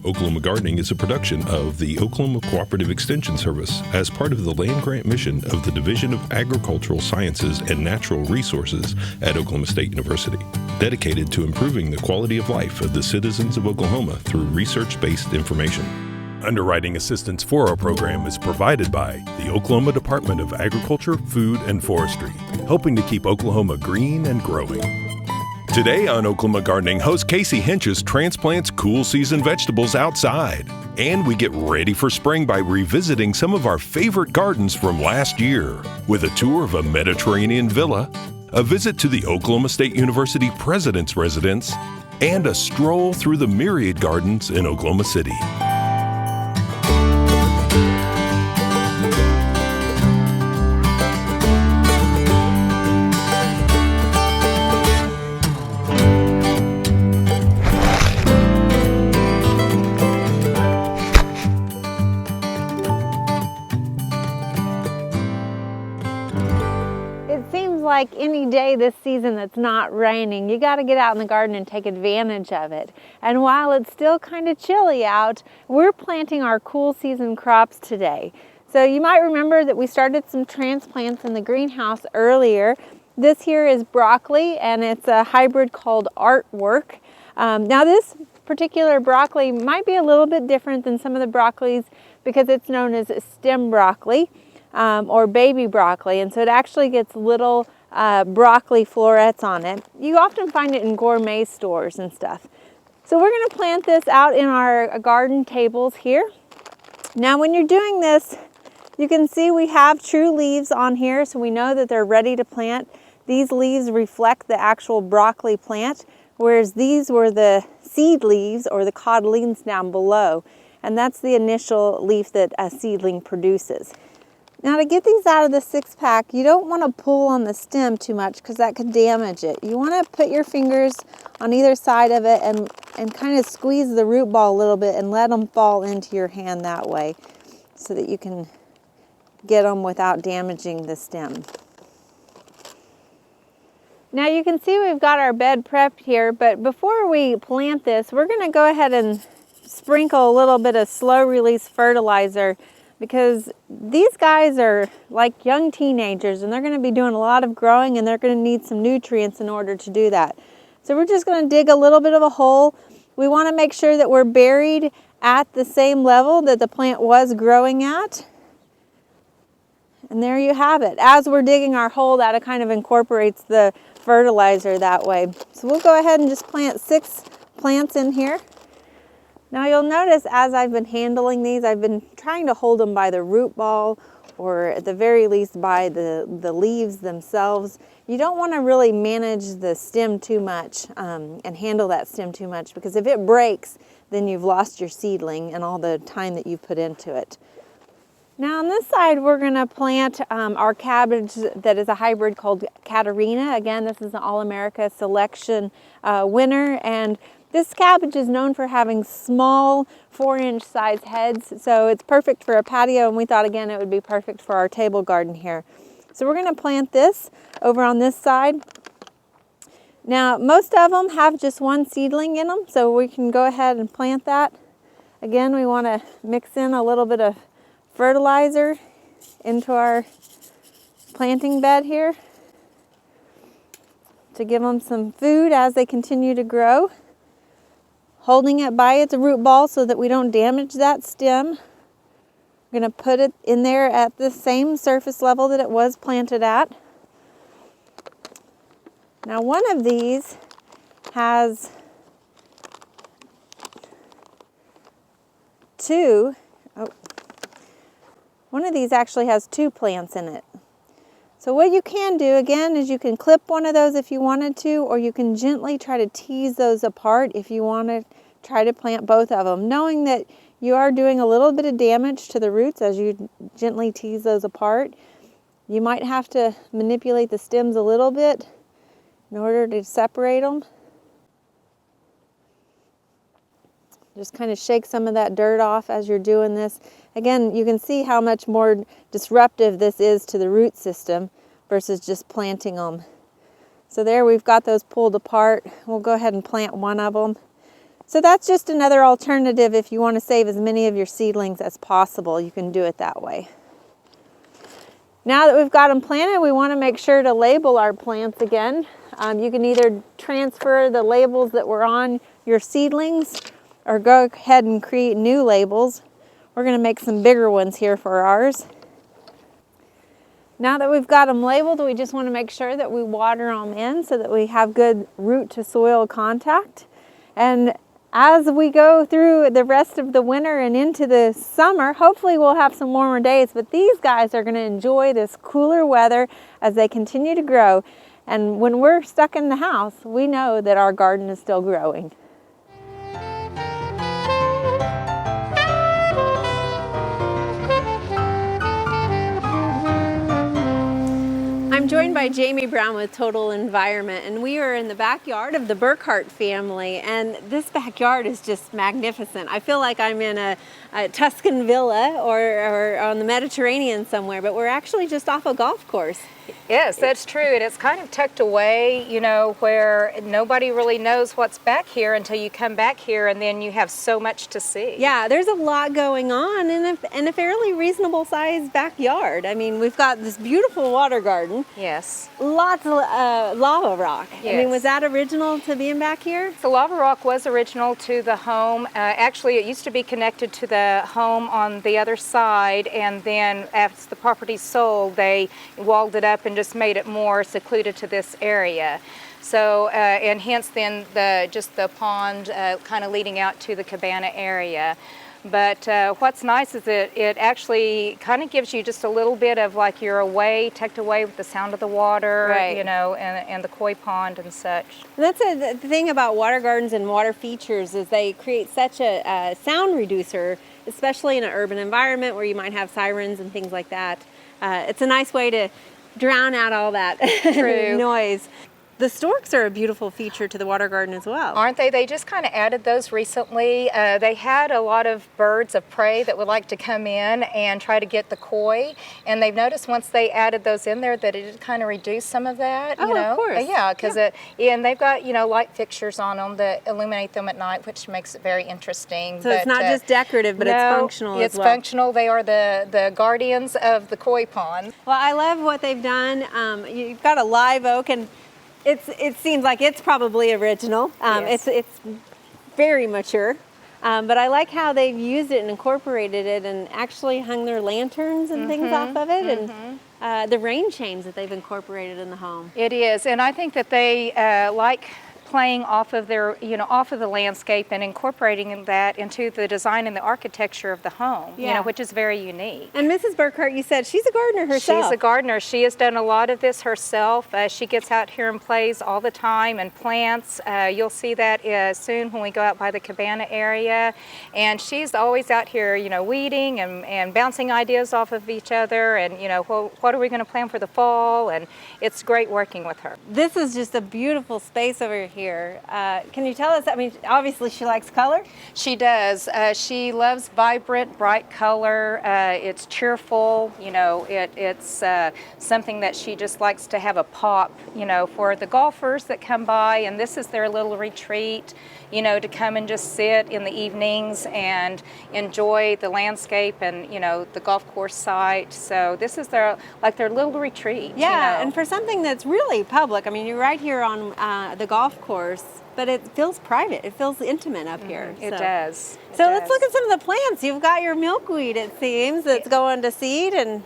Oklahoma Gardening is a production of the Oklahoma Cooperative Extension Service as part of the land grant mission of the Division of Agricultural Sciences and Natural Resources at Oklahoma State University, dedicated to improving the quality of life of the citizens of Oklahoma through research-based information. Underwriting assistance for our program is provided by the Oklahoma Department of Agriculture, Food, and Forestry, helping to keep Oklahoma green and growing. Today on Oklahoma Gardening, host Casey Hentges transplants cool season vegetables outside. And we get ready for spring by revisiting some of our favorite gardens from last year with a tour of a Mediterranean villa, a visit to the Oklahoma State University President's Residence, and a stroll through the Myriad Gardens in Oklahoma City. Like any day this season that's not raining, you got to get out in the garden and take advantage of it. And while it's still kind of chilly out, we're planting our cool season crops today. So you might remember that we started some transplants in the greenhouse earlier. This here is broccoli, and it's a hybrid called Artwork. Now this particular broccoli might be a little bit different than some of the broccolis because it's known as stem broccoli or baby broccoli, and so it actually gets little broccoli florets on it. You often find it in gourmet stores and stuff. So we're going to plant this out in our garden tables here. Now when you're doing this, you can see we have true leaves on here, so we know that they're ready to plant. These leaves reflect the actual broccoli plant, whereas these were the seed leaves or the codlings down below, and that's the initial leaf that a seedling produces. Now to get these out of the 6-pack, you don't want to pull on the stem too much because that could damage it. You want to put your fingers on either side of it and kind of squeeze the root ball a little bit and let them fall into your hand that way so that you can get them without damaging the stem. Now you can see we've got our bed prepped here, but before we plant this, we're going to go ahead and sprinkle a little bit of slow release fertilizer, because these guys are like young teenagers and they're going to be doing a lot of growing and they're going to need some nutrients in order to do that. So we're just going to dig a little bit of a hole. We want to make sure that we're buried at the same level that the plant was growing at. And there you have it. As we're digging our hole, that kind of incorporates the fertilizer that way. So we'll go ahead and just plant 6 plants in here. Now you'll notice as I've been handling these, I've been trying to hold them by the root ball or at the very least by the leaves themselves. You don't want to really manage the stem too much and handle that stem too much, because if it breaks, then you've lost your seedling and all the time that you've put into it. Now on this side, we're going to plant our cabbage that is a hybrid called Katarina. Again, this is an All-America Selection winner, and this cabbage is known for having small 4-inch size heads, so it's perfect for a patio, and we thought again it would be perfect for our table garden here. So we're going to plant this over on this side. Now most of them have just one seedling in them, so we can go ahead and plant that. Again, we want to mix in a little bit of fertilizer into our planting bed here to give them some food as they continue to grow. Holding it by its root ball so that we don't damage that stem. We're going to put it in there at the same surface level that it was planted at. Now one of these has one of these actually has 2 plants in it. So what you can do again is you can clip one of those if you wanted to, or you can gently try to tease those apart if you want to try to plant both of them, knowing that you are doing a little bit of damage to the roots as you gently tease those apart. You might have to manipulate the stems a little bit in order to separate them. Just kind of shake some of that dirt off as you're doing this. Again, you can see how much more disruptive this is to the root system versus just planting them. So there we've got those pulled apart. We'll go ahead and plant one of them. So that's just another alternative if you want to save as many of your seedlings as possible. You can do it that way. Now that we've got them planted, we want to make sure to label our plants again. You can either transfer the labels that were on your seedlings or go ahead and create new labels. We're going to make some bigger ones here for ours. Now that we've got them labeled, we just want to make sure that we water them in so that we have good root to soil contact. And as we go through the rest of the winter and into the summer, hopefully we'll have some warmer days, but these guys are going to enjoy this cooler weather as they continue to grow. And when we're stuck in the house, we know that our garden is still growing. I'm joined by Jamie Brown with Total Environment, and we are in the backyard of the Burkhart family, and this backyard is just magnificent. I feel like I'm in a Tuscan villa or on the Mediterranean somewhere, but we're actually just off a golf course. Yes, that's true. And it's kind of tucked away, you know, where nobody really knows what's back here until you come back here, and then you have so much to see. Yeah, there's a lot going on in a fairly reasonable sized backyard. I mean, we've got this beautiful water garden. Yes. Lots of lava rock. Yes. I mean, was that original to being back here? The lava rock was original to the home. Actually, it used to be connected to the home on the other side, and then as the property sold, they walled it up and just made it more secluded to this area. So, and hence then just the pond kind of leading out to the cabana area. But what's nice is that it actually kind of gives you just a little bit of like you're away, tucked away with the sound of the water, right, you know, and the koi pond and such. And that's the thing about water gardens and water features is they create such a sound reducer, especially in an urban environment where you might have sirens and things like that. It's a nice way to drown out all that noise. The storks are a beautiful feature to the water garden as well. Aren't they? They just kind of added those recently. They had a lot of birds of prey that would like to come in and try to get the koi, and they've noticed once they added those in there that it did kind of reduce some of that. Oh, you know? Of course. Yeah, because and they've got, you know, light fixtures on them that illuminate them at night, which makes it very interesting. So it's not just decorative, but it's functional as well. It's functional. They are the guardians of the koi pond. Well, I love what they've done. You've got a live oak, and it seems like it's probably original. Yes. It's very mature, but I like how they've used it and incorporated it and actually hung their lanterns and things off of it, and the rain chains that they've incorporated in the home. It is, and I think that they like playing off of their, you know, off of the landscape and incorporating that into the design and the architecture of the home, you know, which is very unique. And Mrs. Burkhart, you said she's a gardener herself. She's a gardener. She has done a lot of this herself. She gets out here and plays all the time and plants. You'll see that soon when we go out by the cabana area. And she's always out here, you know, weeding and bouncing ideas off of each other, and, you know, what are we going to plan for the fall? And it's great working with her. This is just a beautiful space over here. Can you tell us, I mean, obviously she likes color? She does. She loves vibrant, bright color. It's cheerful, you know, it's something that she just likes to have a pop, you know, for the golfers that come by, and this is their little retreat, you know, to come and just sit in the evenings and enjoy the landscape and, you know, the golf course site. So this is their little retreat. Yeah, you know? and for something that's really public, I mean, you're right here on the golf course, but it feels private. It feels intimate up here. It does. So let's look at some of the plants. You've got your milkweed, it seems, that's going to seed, and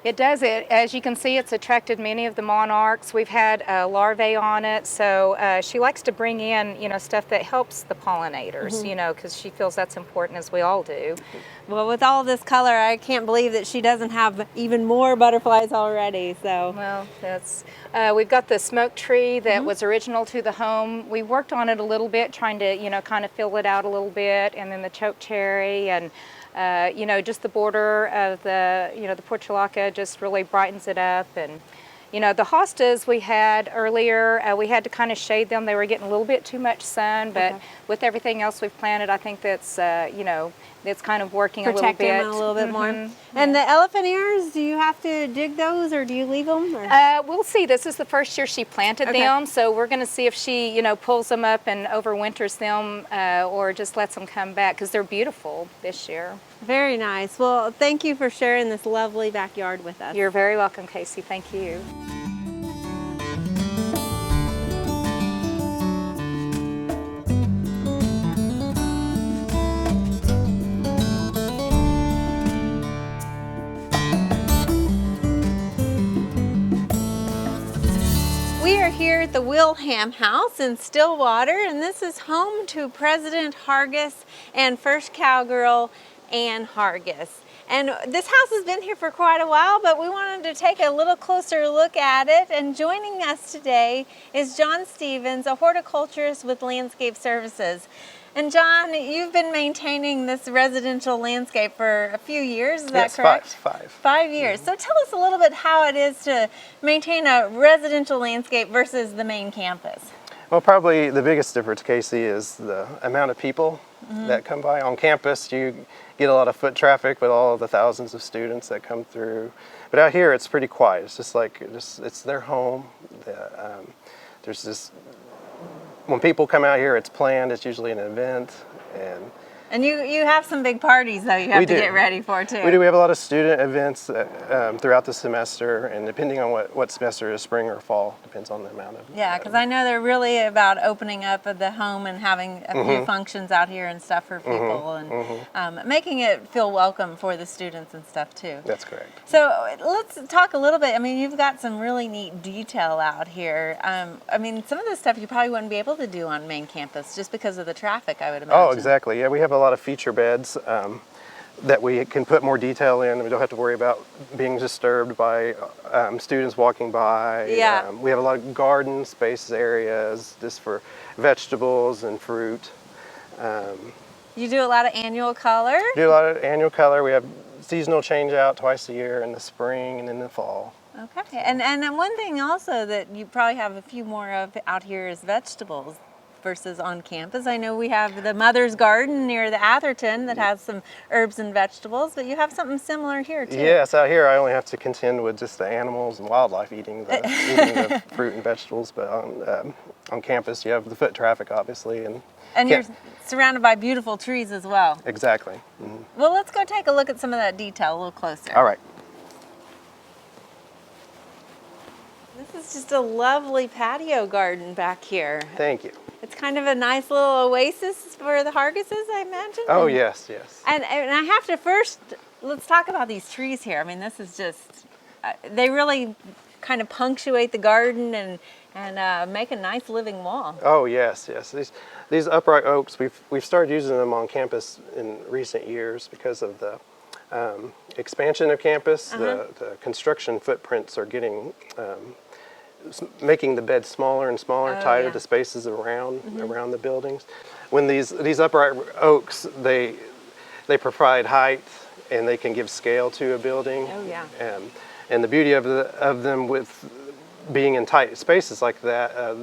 it does. As you can see, it's attracted many of the monarchs. We've had larvae on it, so she likes to bring in, you know, stuff that helps the pollinators, you know, because she feels that's important, as we all do. Well, with all this color, I can't believe that she doesn't have even more butterflies already. So, well, that's we've got the smoke tree that was original to the home. We worked on it a little bit, trying to, you know, kind of fill it out a little bit, and then the choke cherry and. You know, just the border of the, you know, the portulaca just really brightens it up. And, you know, the hostas we had earlier, we had to kind of shade them. They were getting a little bit too much sun, but with everything else we've planted, I think that's, you know, it's kind of working a little Protect bit. them a little bit more. And the elephant ears, do you have to dig those or do you leave them? Or? We'll see. This is the first year she planted them, so we're going to see if she, pulls them up and overwinters them or just lets them come back because they're beautiful this year. Very nice. Well, thank you for sharing this lovely backyard with us. You're very welcome, Casey. Thank you. We are here at the Wilhelm House in Stillwater, and this is home to President Hentges and First Cowgirl Ann Hentges. And this house has been here for quite a while, but we wanted to take a little closer look at it. And joining us today is John Stevens, a horticulturist with Landscape Services. And John, you've been maintaining this residential landscape for a few years, is that correct? Five. 5 years. So tell us a little bit how it is to maintain a residential landscape versus the main campus. Well, probably the biggest difference, Casey, is the amount of people that come by. On campus, you get a lot of foot traffic with all the thousands of students that come through. But out here, it's pretty quiet. It's just like, it's their home. There's this, when people come out here, it's planned. It's usually an event. And you have some big parties, though, you have to get ready for, too. We do. We have a lot of student events throughout the semester, and depending on what semester it is, spring or fall, depends on the amount of... Yeah, because I know they're really about opening up the home and having a few functions out here and stuff for people, and making it feel welcome for the students and stuff, too. That's correct. So let's talk a little bit. I mean, you've got some really neat detail out here. I mean, some of the stuff you probably wouldn't be able to do on main campus just because of the traffic, I would imagine. Oh, exactly. Yeah, we have a lot of feature beds that we can put more detail in. We don't have to worry about being disturbed by students walking by. Yeah. We have a lot of garden space areas just for vegetables and fruit. You do a lot of annual color? Do a lot of annual color. We have seasonal change out twice a year in the spring and in the fall. Okay. And then one thing also that you probably have a few more of out here is vegetables versus on campus. I know we have the Mother's Garden near the Atherton that has some herbs and vegetables, but you have something similar here too. Yes, out here I only have to contend with just the animals and wildlife eating the fruit and vegetables, but on campus you have the foot traffic, obviously. And you're surrounded by beautiful trees as well. Exactly. Well, let's go take a look at some of that detail a little closer. All right. This is just a lovely patio garden back here. Thank you. It's kind of a nice little oasis for the Hentgeses, I imagine. Oh, yes, yes. And I have to first, let's talk about these trees here. I mean, this is just, they really kind of punctuate the garden and make a nice living wall. Oh, yes, yes. These upright oaks, we've started using them on campus in recent years because of the expansion of campus. The construction footprints are getting making the beds smaller and smaller, tighter to spaces around the buildings. When these upright oaks, they provide height and they can give scale to a building. Oh yeah. And the beauty of them with being in tight spaces like that,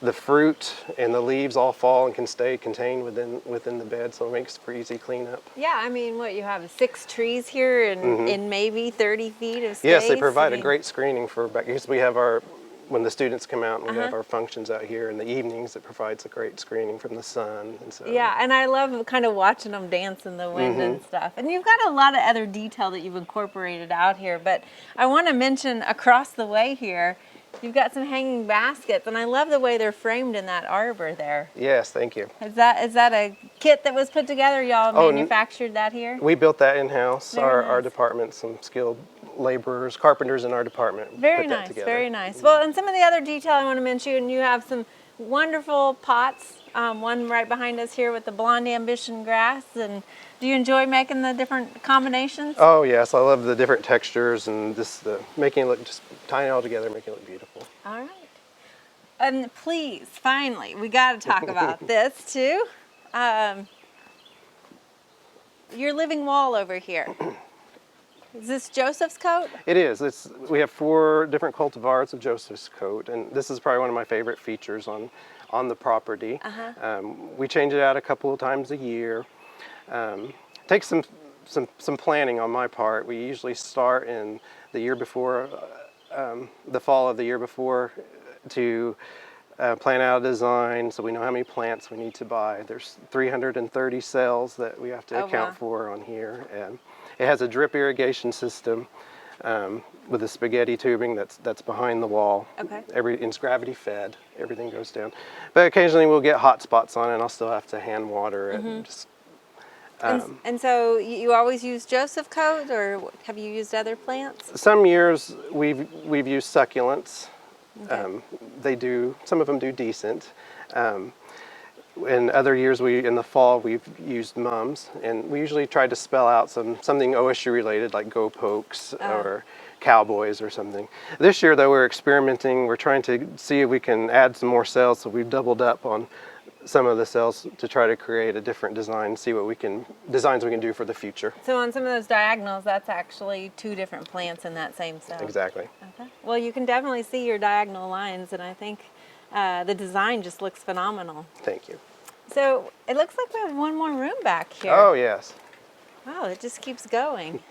the fruit and the leaves all fall and can stay contained within the bed, so it makes for easy cleanup. Yeah, I mean, what, you have 6 trees here in maybe 30 feet of space? Yes, they provide a great screening for back, because we have when the students come out and we have our functions out here in the evenings, it provides a great screening from the sun. And so, yeah, and I love kind of watching them dance in the wind and stuff. And you've got a lot of other detail that you've incorporated out here, but I want to mention across the way here, you've got some hanging baskets, and I love the way they're framed in that arbor there. Yes, thank you. Is that a kit that was put together? Y'all manufactured that here? We built that in-house. Our nice. department, some skilled laborers, carpenters in our department. Very put that nice, together. very nice. Well, and some of the other detail I want to mention, you have some wonderful pots. One right behind us here with the blonde ambition grass. And do you enjoy making the different combinations? Oh yes, I love the different textures and just making it look, just tying it all together, making it look beautiful. All right. And please, finally, we got to talk about this too. Your living wall over here. Is this Joseph's coat? It is. We have 4 different cultivars of Joseph's coat, and this is probably one of my favorite features on the property. We change it out a couple of times a year. takes some planning on my part. We usually start in the year before, the fall of the year before, to plan out a design so we know how many plants we need to buy. There's 330 cells that we have to account for on here. And it has a drip irrigation system with a spaghetti tubing that's behind the wall. Okay. It's gravity fed. Everything goes down. But occasionally we'll get hot spots on it and I'll still have to hand water it. And so you always use Joseph coat, or have you used other plants? Some years we've used succulents. Okay. Some of them do decent. In other years, in the fall, we've used mums, and we usually try to spell out something OSU related, like Go Pokes or Cowboys or something. This year, though, we're experimenting. We're trying to see if we can add some more cells, so we've doubled up on some of the cells to try to create a different design, see what designs we can do for the future. So on some of those diagonals, that's actually 2 different plants in that same cell. Exactly. Okay. Well, you can definitely see your diagonal lines, and I think the design just looks phenomenal. Thank you. So it looks like we have one more room back here. Oh, yes. Wow, it just keeps going.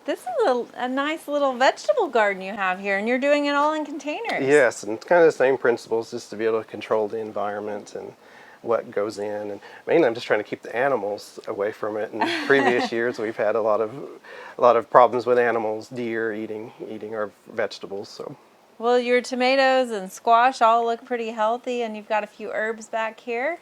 This is a nice little vegetable garden you have here, and you're doing it all in containers. Yes, and it's kind of the same principles, just to be able to control the environment and what goes in. And mainly I'm just trying to keep the animals away from it. In previous years, we've had a lot of problems with animals, deer eating our vegetables. So. Well, your tomatoes and squash all look pretty healthy, and you've got a few herbs back here.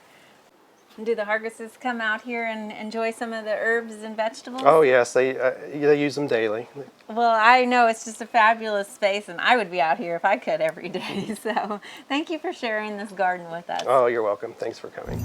Do the Hargises come out here and enjoy some of the herbs and vegetables? Oh yes, they use them daily. Well, I know it's just a fabulous space, and I would be out here if I could every day. So thank you for sharing this garden with us. Oh, you're welcome. Thanks for coming.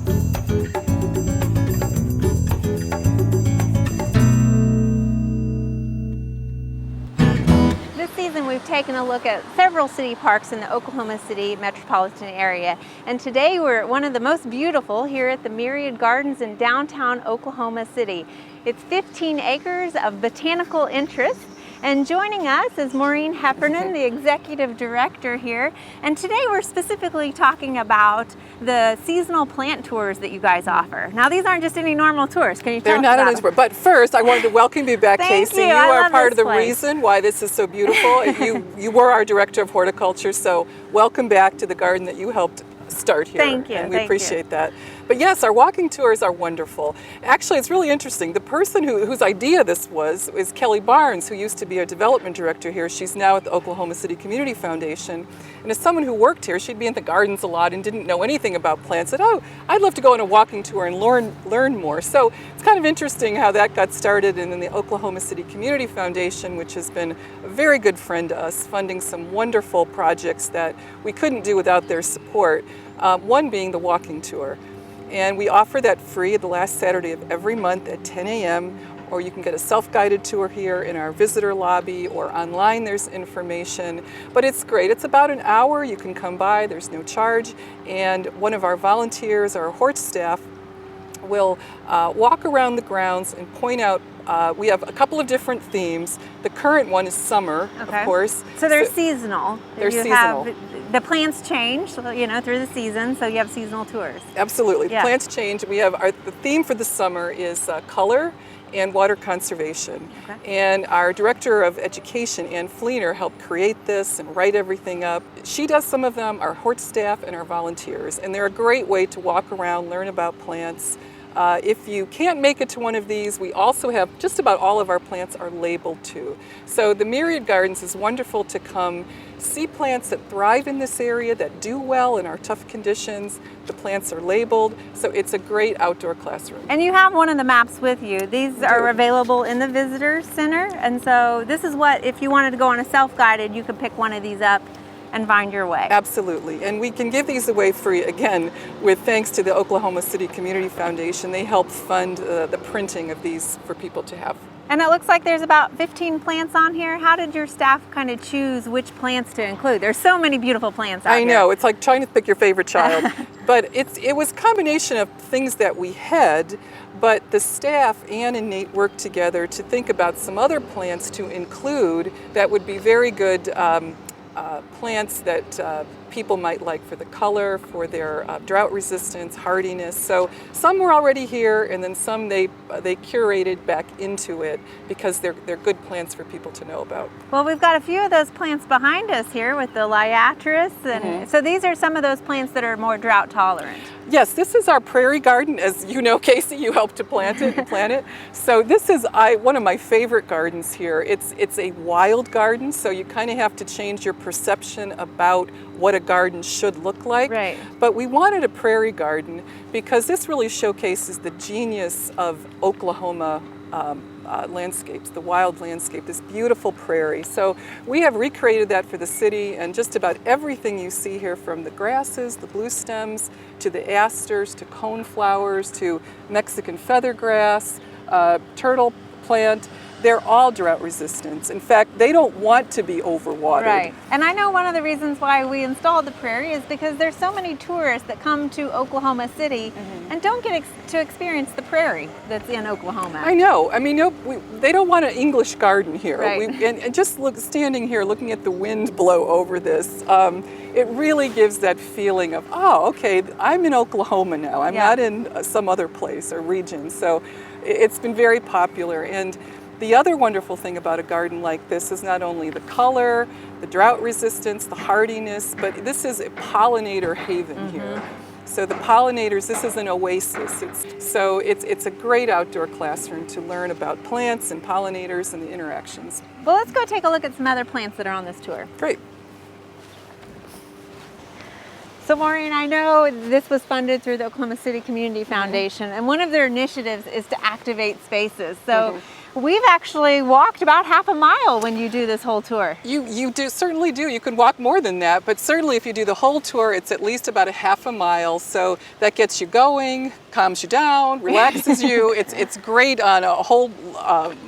This season we've taken a look at several city parks in the Oklahoma City metropolitan area, and today we're at one of the most beautiful here at the Myriad Gardens in downtown Oklahoma City. It's 15 acres of botanical interest, and joining us is Maureen Heffernan, the executive director here, and today we're specifically talking about the seasonal plant tours that you guys offer. Now these aren't just any normal tours. Can you tell us about them? They're not only, but first I wanted to welcome you back, Casey. You are part of the reason why this is so beautiful. You were our director of horticulture, so welcome back to the garden that you helped start here. Thank you. And we appreciate that. But yes, our walking tours are wonderful. Actually, it's really interesting. The person whose idea this was is Kelly Barnes, who used to be a development director here. She's now at the Oklahoma City Community Foundation. And as someone who worked here, she'd be in the gardens a lot and didn't know anything about plants. Said, oh, I'd love to go on a walking tour and learn more. So it's kind of interesting how that got started. And then the Oklahoma City Community Foundation, which has been a very good friend to us, funding some wonderful projects that we couldn't do without their support. One being the walking tour. And we offer that free the last Saturday of every month at 10 a.m. Or you can get a self-guided tour here in our visitor lobby, or online there's information. But it's great. It's about an hour. You can come by. There's no charge. And one of our volunteers, our hort staff, will walk around the grounds and point out. We have a couple of different themes. The current one is summer, of course. So they're seasonal. They're seasonal. The plants change, you know, through the season, so you have seasonal tours. Absolutely. Yeah. The plants change. We have the theme for the summer is color and water conservation. Okay. And our director of education, Ann Fleener, helped create this and write everything up. She does some of them, our hort staff and our volunteers. And they're a great way to walk around, learn about plants. If you can't make it to one of these, we also have just about all of our plants are labeled too. So the Myriad Gardens is wonderful to come see plants that thrive in this area, that do well in our tough conditions. The plants are labeled, so it's a great outdoor classroom. And you have one of the maps with you. These are available in the visitor center, and so this is what, if you wanted to go on a self-guided, you could pick one of these up and find your way. Absolutely, and we can give these away free, again, with thanks to the Oklahoma City Community Foundation. They help fund the printing of these for people to have. And it looks like there's about 15 plants on here. How did your staff kind of choose which plants to include? There's so many beautiful plants out here. I know, it's like trying to pick your favorite child. But it was a combination of things that we had, but the staff, Ann and Nate, worked together to think about some other plants to include that would be very good plants that people might like for the color, for their drought resistance, hardiness. So some were already here, and then some they curated back into it because they're good plants for people to know about. Well, we've got a few of those plants behind us here with the liatris, and so these are some of those plants that are more drought tolerant. Yes, this is our prairie garden. As you know, Casey, you helped to plant it. So this is one of my favorite gardens here. It's a wild garden, so you kind of have to change your perception about what a garden should look like. Right. But we wanted a prairie garden because this really showcases the genius of Oklahoma landscapes, the wild landscape, this beautiful prairie. So we have recreated that for the city, and just about everything you see here, from the grasses, the blue stems, to the asters, to coneflowers, to Mexican feathergrass, turtle plant, they're all drought resistant. In fact, they don't want to be overwatered. Right. And I know one of the reasons why we installed the prairie is because there's so many tourists that come to Oklahoma City and don't get to experience the prairie that's in Oklahoma. I know. I mean, they don't want an English garden here. Right. And just standing here, looking at the wind blow over this, it really gives that feeling of, oh, okay, I'm in Oklahoma now. I'm not in some other place or region. So it's been very popular. And the other wonderful thing about a garden like this is not only the color, the drought resistance, the hardiness, but this is a pollinator haven here. So the pollinators, this is an oasis. It's a great outdoor classroom to learn about plants and pollinators and the interactions. Well, let's go take a look at some other plants that are on this tour. Great. So Maureen, I know this was funded through the Oklahoma City Community Foundation, and one of their initiatives is to activate spaces. So we've actually walked about half a mile when you do this whole tour. You certainly do. You can walk more than that, but certainly if you do the whole tour, it's at least about a half a mile. So that gets you going, calms you down, relaxes you. It's great on a whole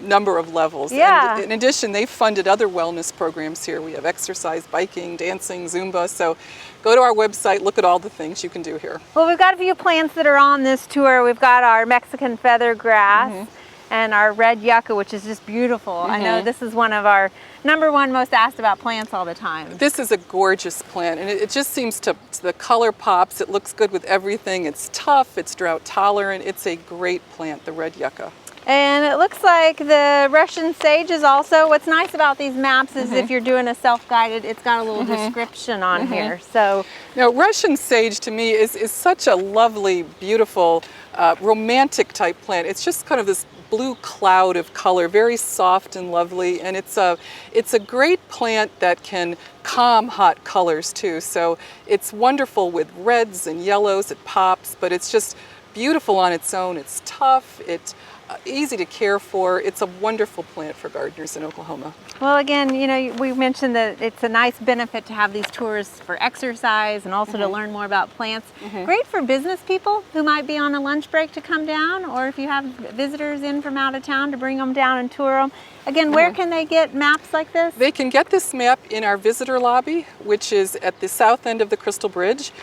number of levels. Yeah. And in addition, they've funded other wellness programs here. We have exercise, biking, dancing, Zumba. So go to our website, look at all the things you can do here. Well, we've got a few plants that are on this tour. We've got our Mexican feathergrass and our red yucca, which is just beautiful. I know this is one of our #1 most asked about plants all the time. This is a gorgeous plant, and it just seems the color pops. It looks good with everything. It's tough, it's drought tolerant. It's a great plant, the red yucca. And it looks like the Russian sage is also, what's nice about these maps is if you're doing a self-guided, it's got a little description on here. So now, Russian sage to me is such a lovely, beautiful, romantic type plant. It's just kind of this blue cloud of color, very soft and lovely, and it's a great plant that can calm hot colors too. So it's wonderful with reds and yellows. It pops, but it's just beautiful on its own. It's tough. It's easy to care for. It's a wonderful plant for gardeners in Oklahoma. well, again, you know, we mentioned that it's a nice benefit to have these tours for exercise and also to learn more about plants. Great for business people who might be on a lunch break to come down, or if you have visitors in from out of town to bring them down and tour them. Again, where can they get maps like this? They can get this map in our visitor lobby, which is at the south end of the Crystal Bridge.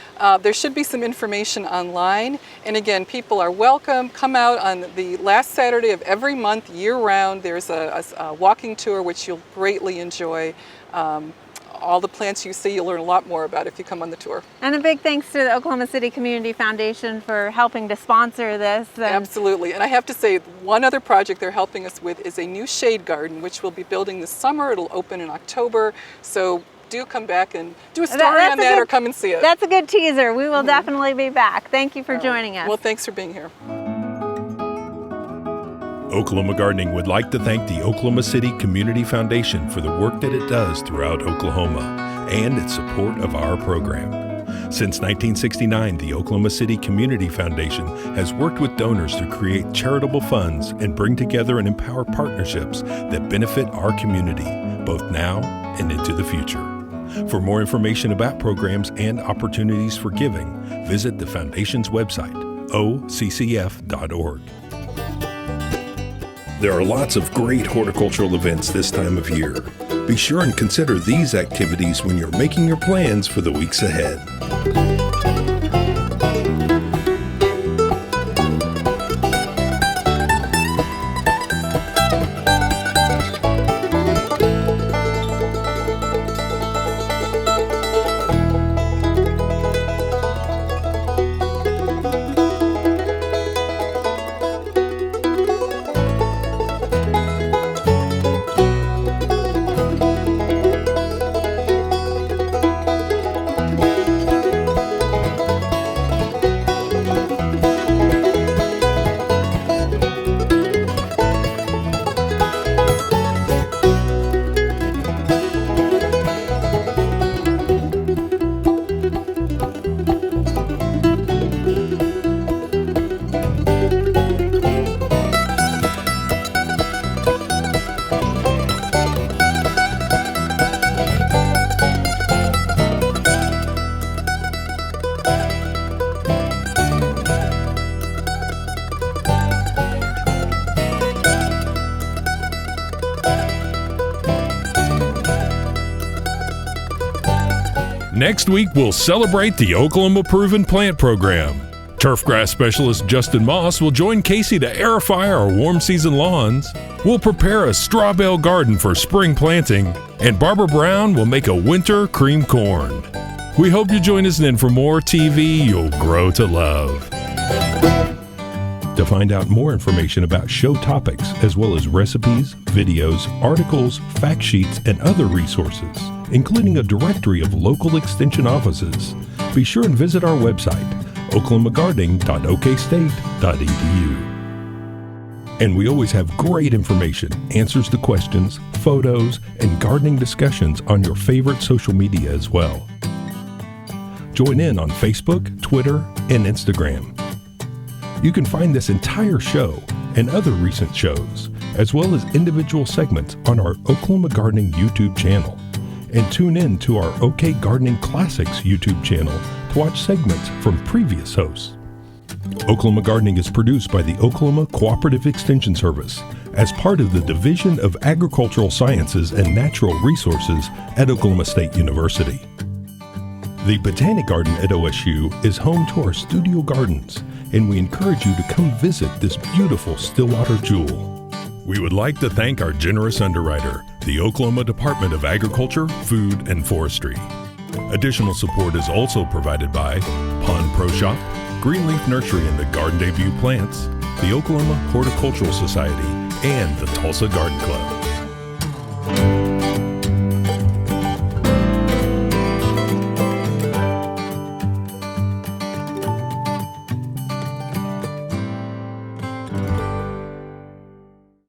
There should be some information online. And again, people are welcome. Come out on the last Saturday of every month, year-round. There's a walking tour, which you'll greatly enjoy. All the plants you see, you'll learn a lot more about if you come on the tour. And a big thanks to the Oklahoma City Community Foundation for helping to sponsor this. Absolutely. And I have to say, one other project they're helping us with is a new shade garden, which we'll be building this summer. It'll open in October. So do come back and do a story on that, or come and see it. That's a good teaser. We will definitely be back. Thank you for joining us. Well, thanks for being here. Oklahoma Gardening would like to thank the Oklahoma City Community Foundation for the work that it does throughout Oklahoma and its support of our program. Since 1969, the Oklahoma City Community Foundation has worked with donors to create charitable funds and bring together and empower partnerships that benefit our community, both now and into the future. For more information about programs and opportunities for giving, visit the Foundation's website, occf.org. There are lots of great horticultural events this time of year. Be sure and consider these activities when you're making your plans for the weeks ahead. Next week, we'll celebrate the Oklahoma Proven Plant Program. Turfgrass specialist Justin Moss will join Casey to aerify our warm season lawns. We'll prepare a straw bale garden for spring planting, and Barbara Brown will make a winter cream corn. We hope you join us then for more TV you'll grow to love. To find out more information about show topics, as well as recipes, videos, articles, fact sheets, and other resources, including a directory of local extension offices, be sure and visit our website, oklahomagardening.okstate.edu. And we always have great information, answers to questions, photos, and gardening discussions on your favorite social media as well. Join in on Facebook, Twitter, and Instagram. You can find this entire show and other recent shows, as well as individual segments on our Oklahoma Gardening YouTube channel. And tune in to our OK Gardening Classics YouTube channel to watch segments from previous hosts. Oklahoma Gardening is produced by the Oklahoma Cooperative Extension Service as part of the Division of Agricultural Sciences and Natural Resources at Oklahoma State University. The Botanic Garden at OSU is home to our studio gardens, and we encourage you to come visit this beautiful Stillwater jewel. We would like to thank our generous underwriter, the Oklahoma Department of Agriculture, Food, and Forestry. Additional support is also provided by Pond Pro Shop, Greenleaf Nursery and the Garden Debut Plants, the Oklahoma Horticultural Society, and the Tulsa Garden Club.